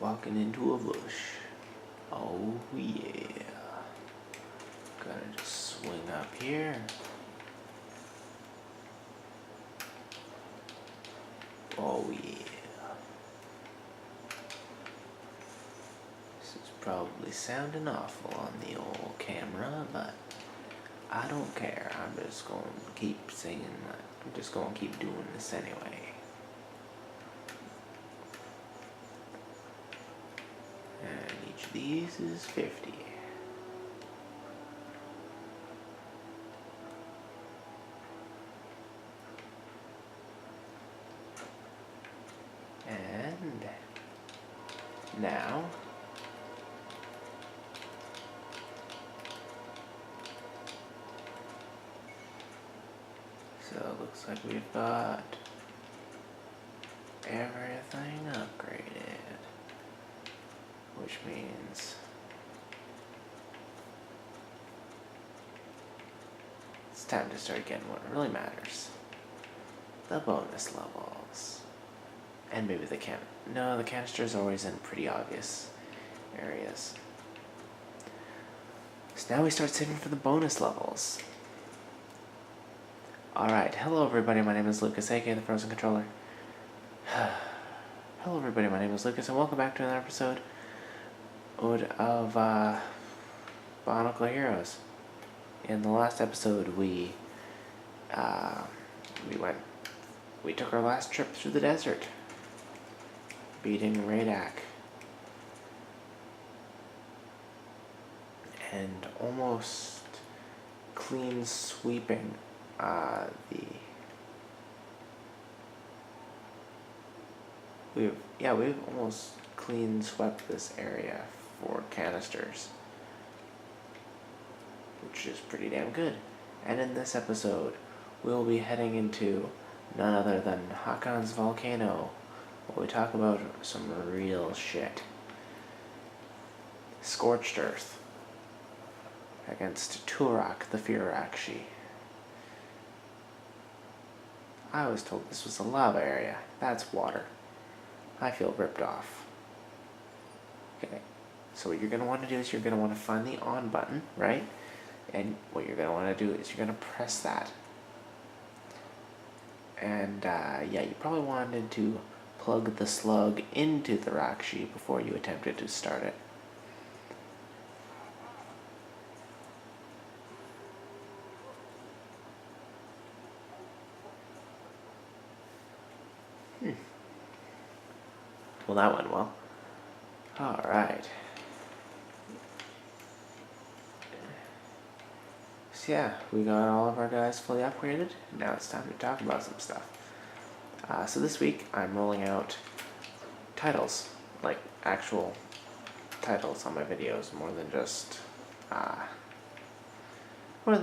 Walking into a bush. Oh yeah. Gonna just swing up here. Oh yeah. This is probably sounding awful on the old camera, but I don't care. I'm just gonna keep singing. I'm just gonna keep doing this anyway. And each of these is 50. And now so it looks like we've got everything upgraded, which means it's time to start getting what really matters. The bonus levels. And maybe the the canister's always in pretty obvious areas. So now we start saving for the bonus levels. Alright, hello everybody, my name is Lucas, aka the Frozen Controller. Hello everybody, my name is Lucas, and welcome back to another episode of Bionicle Heroes. In the last episode, we took our last trip through the desert, beating Radak, and almost clean sweeping we've almost clean swept this area for canisters, which is pretty damn good. And in this episode, we'll be heading into none other than Hakon's volcano, where we talk about some real shit. Scorched Earth against Turok the Firaxi. I was told this was a lava area. That's water. I feel ripped off. Okay, so what you're going to want to do is you're going to want to find the on button, right? And what you're going to want to do is you're going to press that. And you probably wanted to plug the slug into the Rakshi before you attempted to start it. Well, that went well. Alright. So yeah, we got all of our guys fully upgraded. Now it's time to talk about some stuff. So this week, I'm rolling out titles, like actual titles on my videos, more than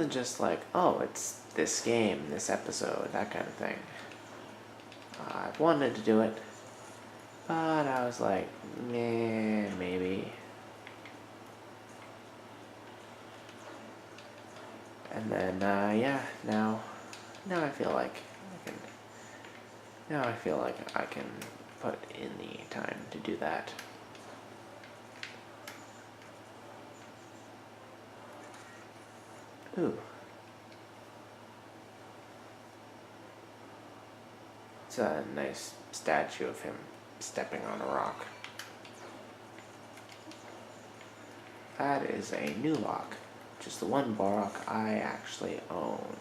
just like, oh, it's this game, this episode, that kind of thing. I've wanted to do it, but I was like, maybe. And then, now I feel like I can put in the time to do that. Ooh. It's a nice statue of him stepping on a rock. That is a new lock. Just the one Barrock I actually own.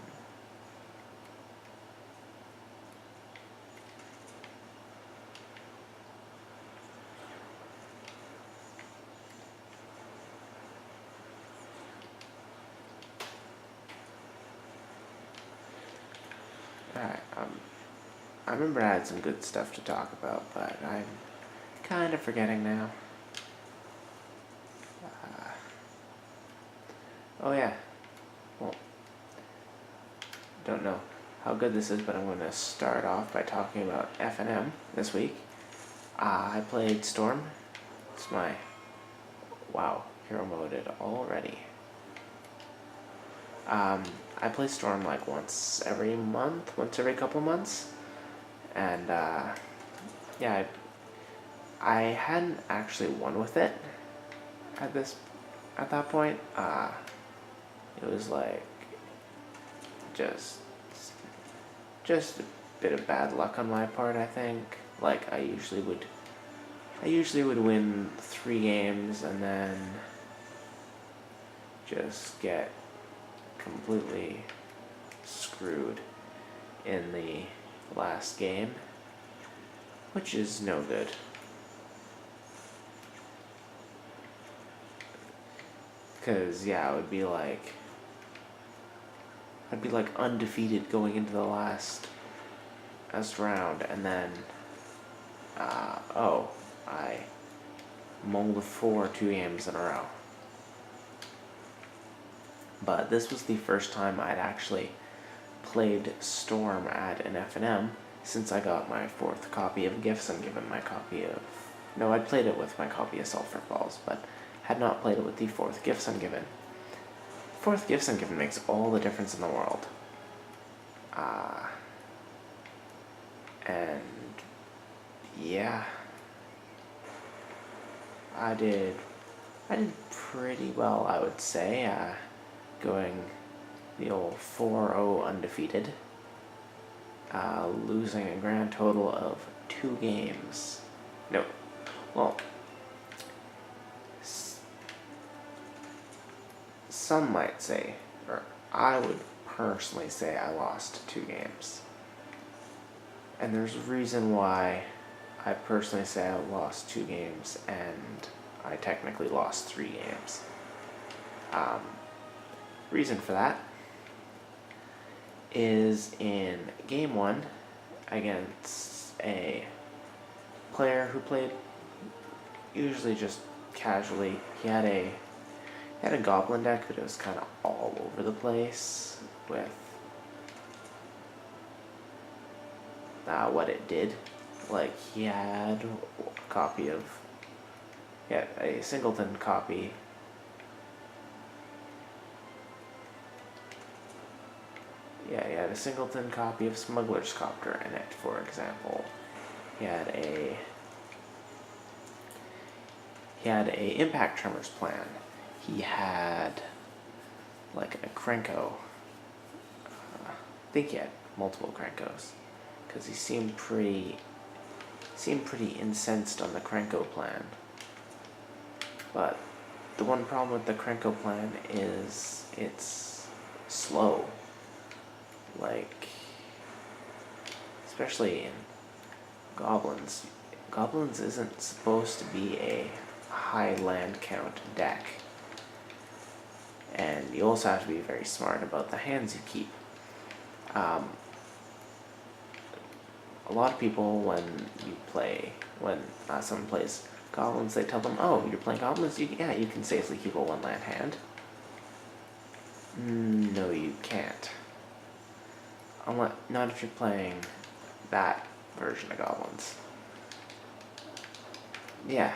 Alright, I remember I had some good stuff to talk about, but I'm kind of forgetting now. Oh yeah, well, don't know how good this is, but I'm going to start off by talking about F&M this week. I played Storm. It's my, wow, hero moded already. I play Storm like once every couple months, and I hadn't actually won with it at that point. It was like just a bit of bad luck on my part, I think. Like I usually would win 3 games and then just get completely screwed in the last game, which is no good. Because, yeah, I'd be like undefeated going into the last round, and then, I mulled 2 games in a row. But this was the first time I'd actually played Storm at an F&M since I got my 4th copy of Gifts Ungiven. I'd played it with my copy of Sulphur Falls, but had not played it with the 4th Gifts Ungiven. 4th Gifts Ungiven makes all the difference in the world. And yeah, I did pretty well, I would say, going the old 4-0 undefeated, losing a grand total of 2 games. No, well, some might say, or I would personally say I lost 2 games. And there's a reason why I personally say I lost 2 games and I technically lost 3 games. Reason for that is in game 1 against a player who played usually just casually. He had a goblin deck, but it was kind of all over the place with what it did. Like, he had a singleton copy. Yeah, he had a singleton copy of Smuggler's Copter in it, for example. He had a Impact Tremors plan. He had like a Krenko. I think he had multiple Krenkos, because he seemed pretty incensed on the Krenko plan. But the one problem with the Krenko plan is it's slow. Like, especially in Goblins. Goblins isn't supposed to be a high land count deck. And you also have to be very smart about the hands you keep. A lot of people, when someone plays Goblins, they tell them, oh, you're playing Goblins? You can safely keep a 1-land hand. No, you can't. Not if you're playing that version of Goblins. Yeah,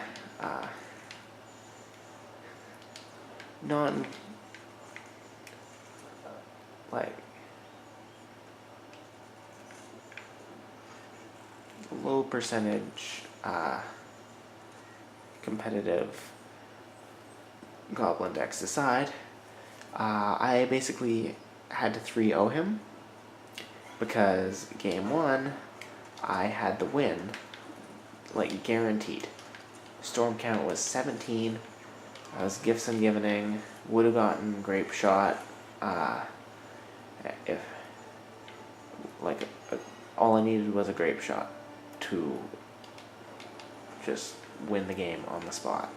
low percentage competitive Goblin decks aside, I basically had to 3-0 him, because game 1 I had the win, like, guaranteed. Storm count was 17. I was Gifts Ungivening, would have gotten Grape Shot, if all I needed was a Grape Shot to just win the game on the spot.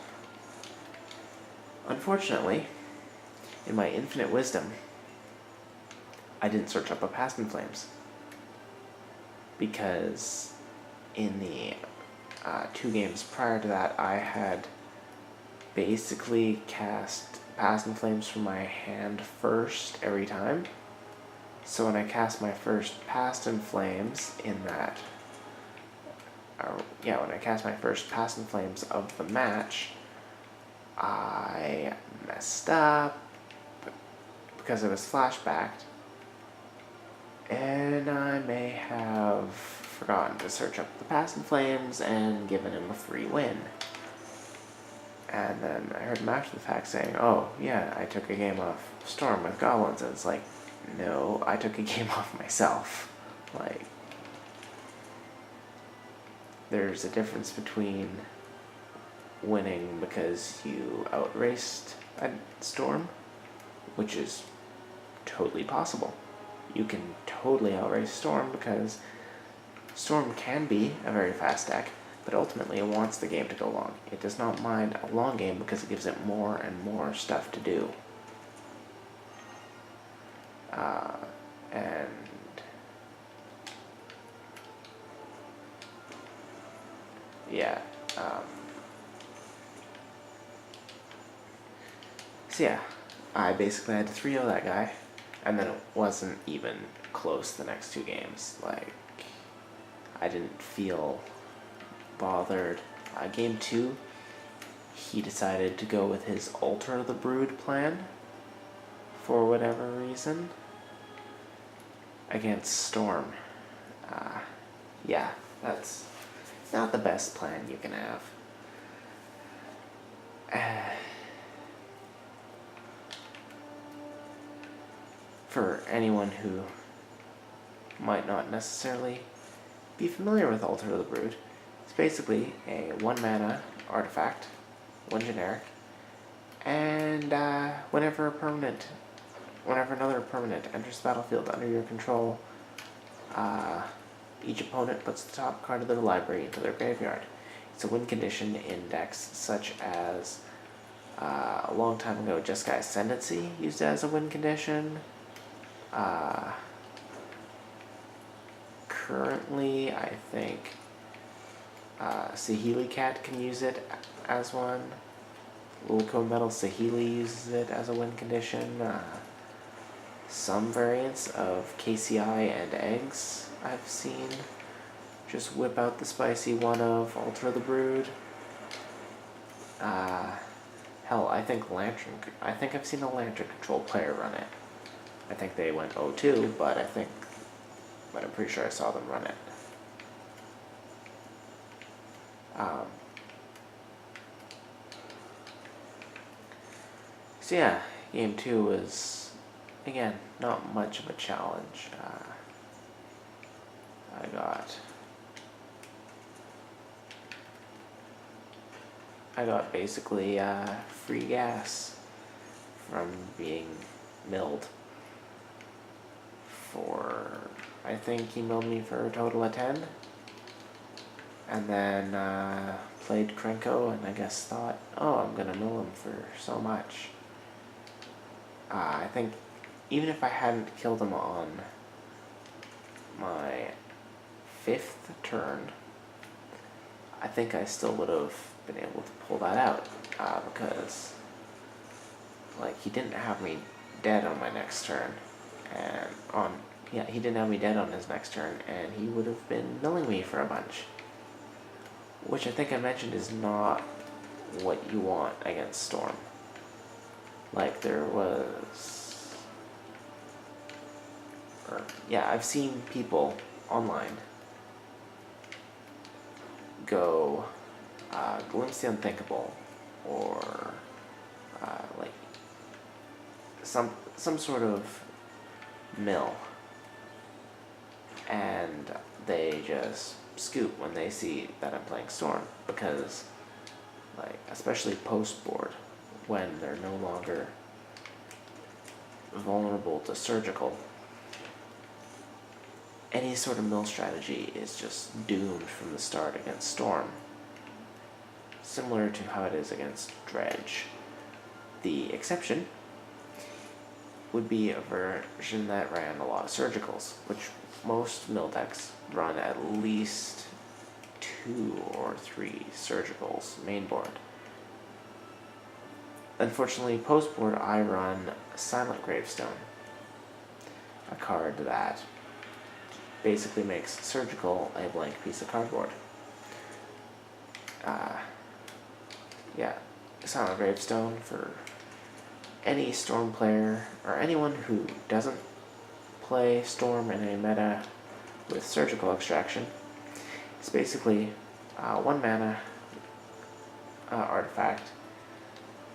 Unfortunately, in my infinite wisdom, I didn't search up a Past in Flames, because in the 2 games prior to that, I had basically cast Past in Flames from my hand first every time. So when I cast my first Past in Flames when I cast my first Past in Flames of the match, I messed up because it was flashbacked, and I may have forgotten to search up the past in flames and given him a free win. And then I heard him after the fact saying, oh, yeah, I took a game off Storm with goblins. And it's like, no, I took a game off myself. Like, there's a difference between winning because you outraced a Storm, which is totally possible. You can totally outrace Storm because Storm can be a very fast deck, but ultimately it wants the game to go long. It does not mind a long game because it gives it more and more stuff to do. And yeah, so yeah, I basically had to 3-0 that guy, and then it wasn't even close the next two games. Like, I didn't feel bothered. Game 2, he decided to go with his Alter the Brood plan for whatever reason against Storm. Yeah, that's not the best plan you can have. For anyone who might not necessarily be familiar with Alter the Brood, it's basically a 1-mana artifact, 1 generic, and whenever another permanent enters the battlefield under your control, each opponent puts the top card of their library into their graveyard. It's a win condition in decks such as, a long time ago, Jeskai Ascendancy used it as a win condition. Currently, I think Saheeli Cat can use it as one. Lilico Metal Saheeli uses it as a win condition. Some variants of KCI and Eggs I've seen just whip out the spicy one of Alter the Brood. Hell, I think I've seen a Lantern Control player run it. I think they went 0-2, but I'm pretty sure I saw them run it. So yeah, game 2 was, again, not much of a challenge. I got basically free gas from being milled. I think he milled me for a total of 10. And then played Krenko and I guess thought, oh, I'm gonna mill him for so much. I think even if I hadn't killed him on my 5th turn, I think I still would have been able to pull that out, because like he didn't have me dead on my next turn, he didn't have me dead on his next turn, and he would have been milling me for a bunch, which I think I mentioned is not what you want against Storm. Like I've seen people online go Glimpse the Unthinkable, or like some sort of mill, and they just scoop when they see that I'm playing Storm, because like especially post board, when they're no longer vulnerable to surgical, any sort of mill strategy is just doomed from the start against Storm. Similar to how it is against Dredge. The exception would be a version that ran a lot of surgicals, which most mill decks run at least 2 or 3 surgicals mainboard. Unfortunately, postboard I run Silent Gravestone, a card that basically makes surgical a blank piece of cardboard. Silent Gravestone, for any Storm player or anyone who doesn't play Storm in a meta with surgical extraction, It's basically 1 mana artifact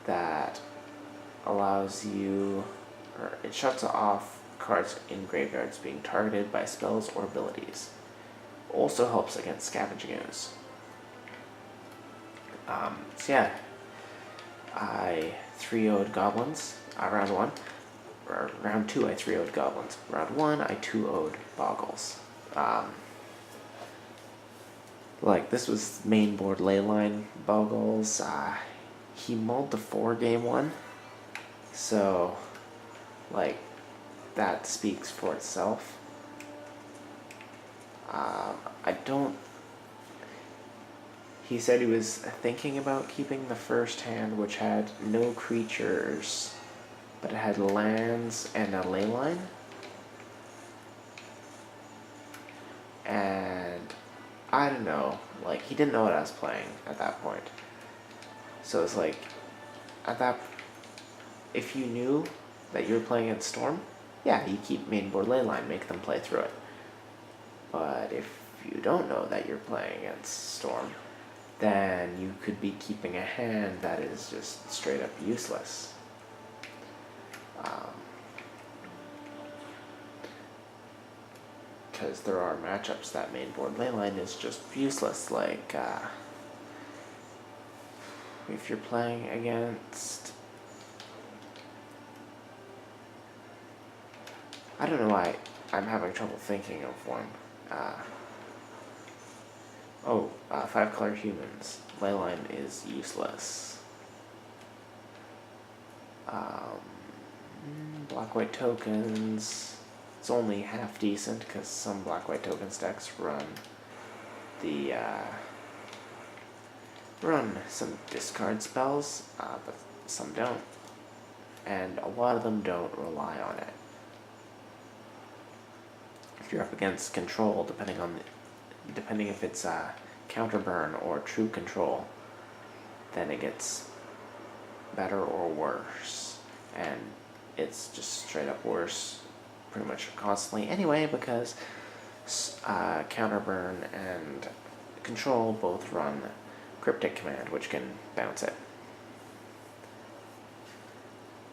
that allows you, or it shuts off cards in graveyards being targeted by spells or abilities. Also helps against scavenging ooze. So yeah, I 3-0'd goblins round 1. Or round 2 I 3-0'd goblins. Round 1 I 2-0'd boggles. Like this was main board leyline boggles. He mulled the 4 game 1. So like that speaks for itself. I don't. He said he was thinking about keeping the first hand, which had no creatures, but it had lands and a leyline. And I don't know, like he didn't know what I was playing at that point. So it's like, if you knew that you were playing against Storm, yeah, you keep main board leyline, make them play through it. But if you don't know that you're playing against Storm, then you could be keeping a hand that is just straight up useless. Because there are matchups that main board leyline is just useless, like if you're playing against, I don't know why I'm having trouble thinking of one. 5-color humans. Leyline is useless. Black-white tokens. It's only half decent because some black-white tokens decks run some discard spells, but some don't, and a lot of them don't rely on it. If you're up against control, depending if it's counterburn or true control, then it gets better or worse, and it's just straight up worse pretty much constantly anyway, because counterburn and control both run cryptic command, which can bounce it.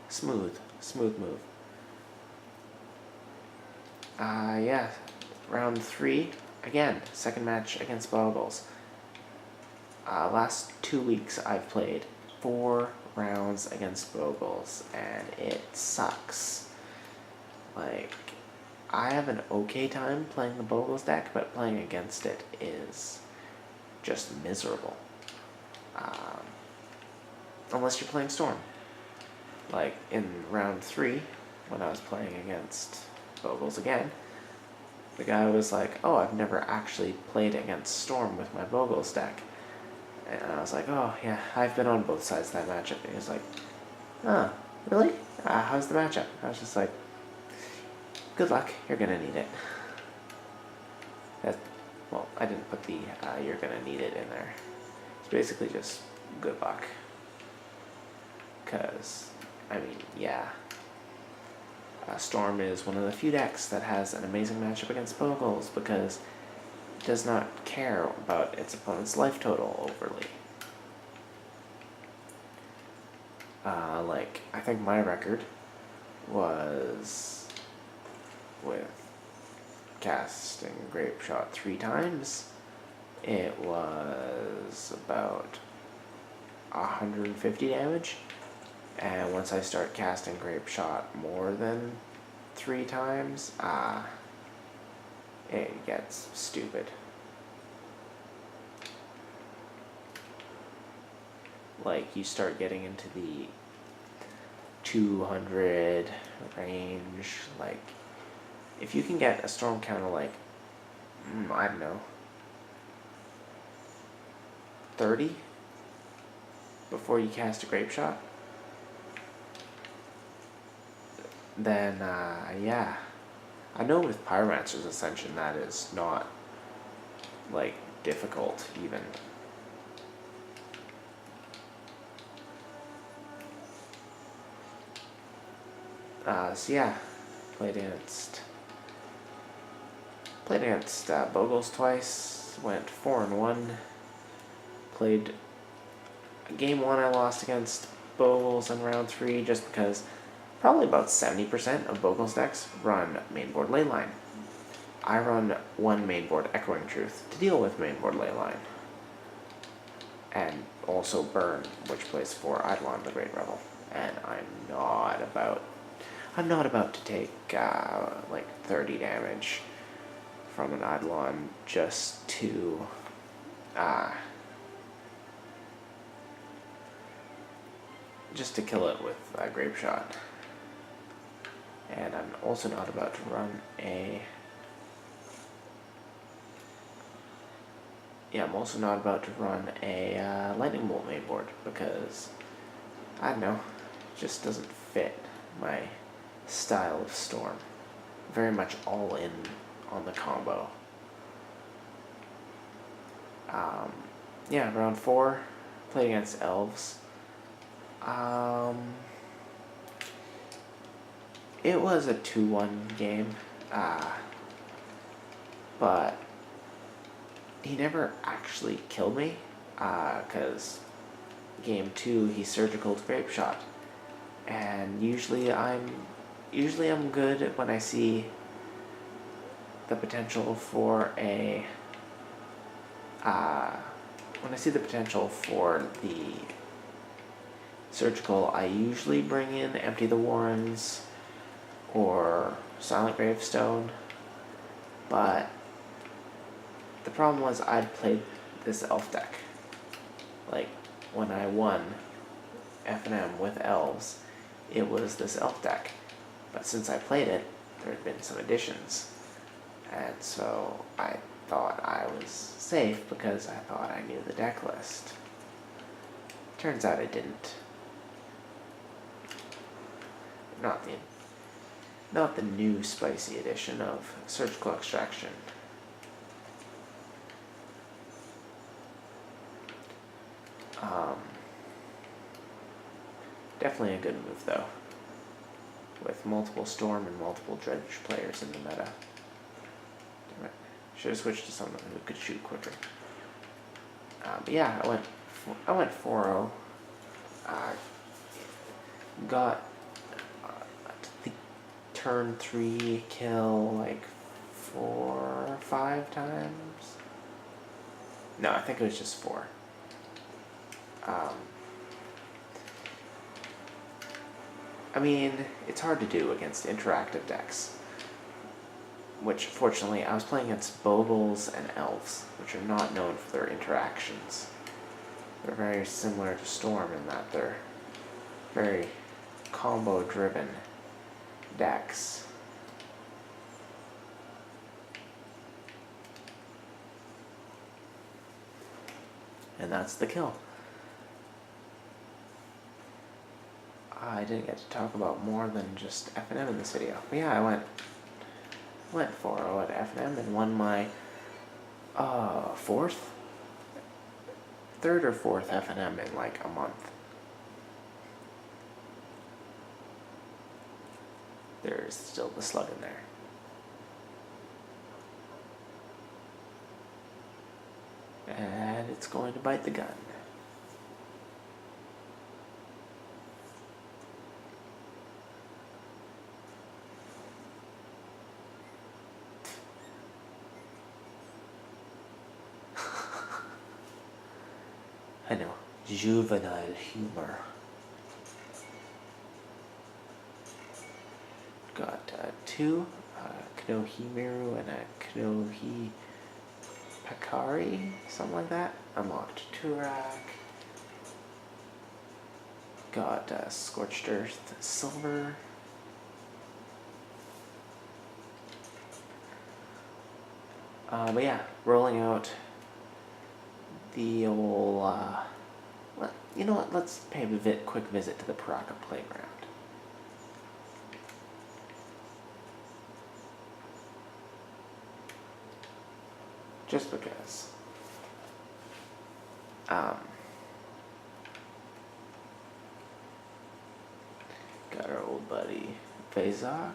Smooth move. Yeah, round 3, again, second match against Boggles. Last 2 weeks I've played 4 rounds against Boggles, and it sucks. Like, I have an okay time playing the Boggles deck, but playing against it is just miserable. Unless you're playing Storm. Like, in round 3, when I was playing against Boggles again, the guy was like, oh, I've never actually played against Storm with my Boggles deck. And I was like, oh, yeah, I've been on both sides of that matchup. And he was like, oh, really? How's the matchup? I was just like, good luck, you're gonna need it. Well, I didn't put the you're gonna need it in there. It's basically just good luck. Because, I mean, yeah. Storm is one of the few decks that has an amazing matchup against Boggles because it does not care about its opponent's life total overly. Like, I think my record was with casting Grape Shot 3 times. It was about 150 damage. And once I start casting Grape Shot more than 3 times, it gets stupid. Like, you start getting into the 200 range. Like, if you can get a storm counter like, I don't know, 30 before you cast a Grape Shot, then yeah. I know with Pyromancer's Ascension that is not, like, difficult even. So yeah, played against Boggles twice, went 4-1. Played game 1 I lost against Bogles in round 3 just because probably about 70% of Bogles decks run mainboard Leyline. I run one mainboard Echoing Truth to deal with mainboard Leyline. And also Burn, which plays 4 Eidolon the Great Rebel. And I'm not about to take like 30 damage from an Eidolon just to kill it with a Grape Shot. And I'm also not about to run a... Yeah, I'm also not about to run a Lightning Bolt mainboard because, I don't know, it just doesn't fit my style of Storm. Very much all in on the combo. Yeah, round 4, played against Elves. It was a 2-1 game, but he never actually killed me, because game 2 he surgical Grape Shot, and usually I'm good when I see the potential for a the surgical. I usually bring in Empty the Warrens or Silent Gravestone, but the problem was I'd played this elf deck. Like, when I won F&M with elves, it was this elf deck. But since I played it, there had been some additions. And so I thought I was safe because I thought I knew the deck list. Turns out I didn't. Not the new spicy edition of Surgical Extraction. Definitely a good move though, with multiple Storm and multiple Dredge players in the meta. Damn it. Should have switched to someone who could shoot quicker. But yeah, I went 4-0. Got the turn 3 kill like 4 or 5 times. No, I think it was just 4. I mean, it's hard to do against interactive decks, which fortunately I was playing against Bogles and Elves, which are not known for their interactions. They're very similar to Storm in that they're very combo-driven decks. And that's the kill. I didn't get to talk about more than just F&M in this video. But yeah, I went 4-0 at F&M and won my third or fourth F&M in like a month. There's still the slug in there. And it's going to bite the gun. I know, juvenile humor. Got 2 Knohimiru and a Knohi Pakari, something like that. Unlocked Turak. Got Scorched Earth Silver. But yeah, rolling out the old, you know what, let's pay a quick visit to the Paraka Playground. Just because. Got our old buddy Fazok.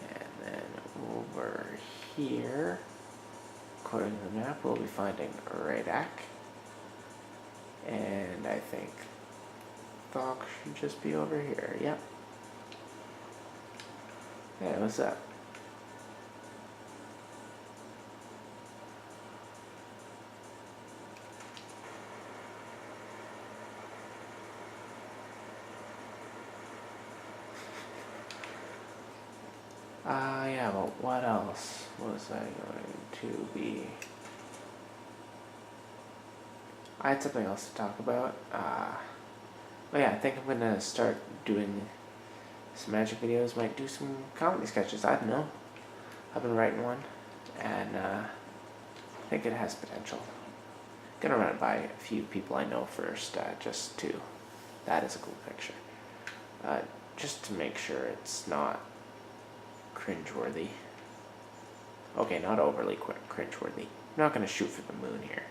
And then over here, according to the map, we'll be finding Radak. And I think Thok should just be over here. Yep. Hey, what's up? Yeah, but what else was I going to be? I had something else to talk about. But yeah, I think I'm gonna start doing some magic videos, might do some comedy sketches, I don't know. I've been writing one, and I think it has potential. Gonna run it by a few people I know first, just to, that is a cool picture. Just to make sure it's not cringeworthy. Okay, not overly cringeworthy. I'm not gonna shoot for the moon here.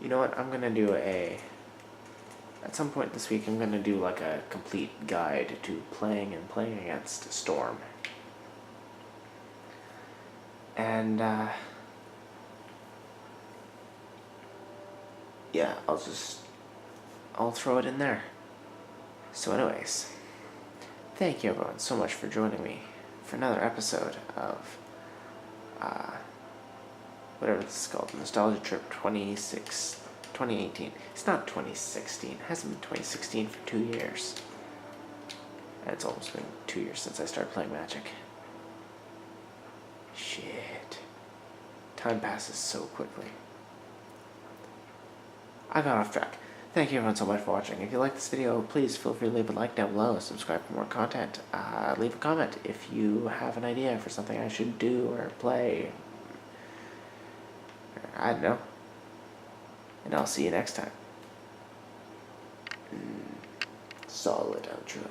You know what, I'm gonna do at some point this week, I'm gonna do like a complete guide to playing against Storm. And, yeah, I'll throw it in there. So anyways, thank you everyone so much for joining me for another episode of, whatever this is called, Nostalgia Trip 2018. It's not 2016. It hasn't been 2016 for 2 years. And it's almost been 2 years since I started playing Magic. Shit. Time passes so quickly. I got off track. Thank you everyone so much for watching. If you like this video, please feel free to leave a like down below, subscribe for more content, leave a comment if you have an idea for something I should do or play. I don't know. And I'll see you next time. Solid outro.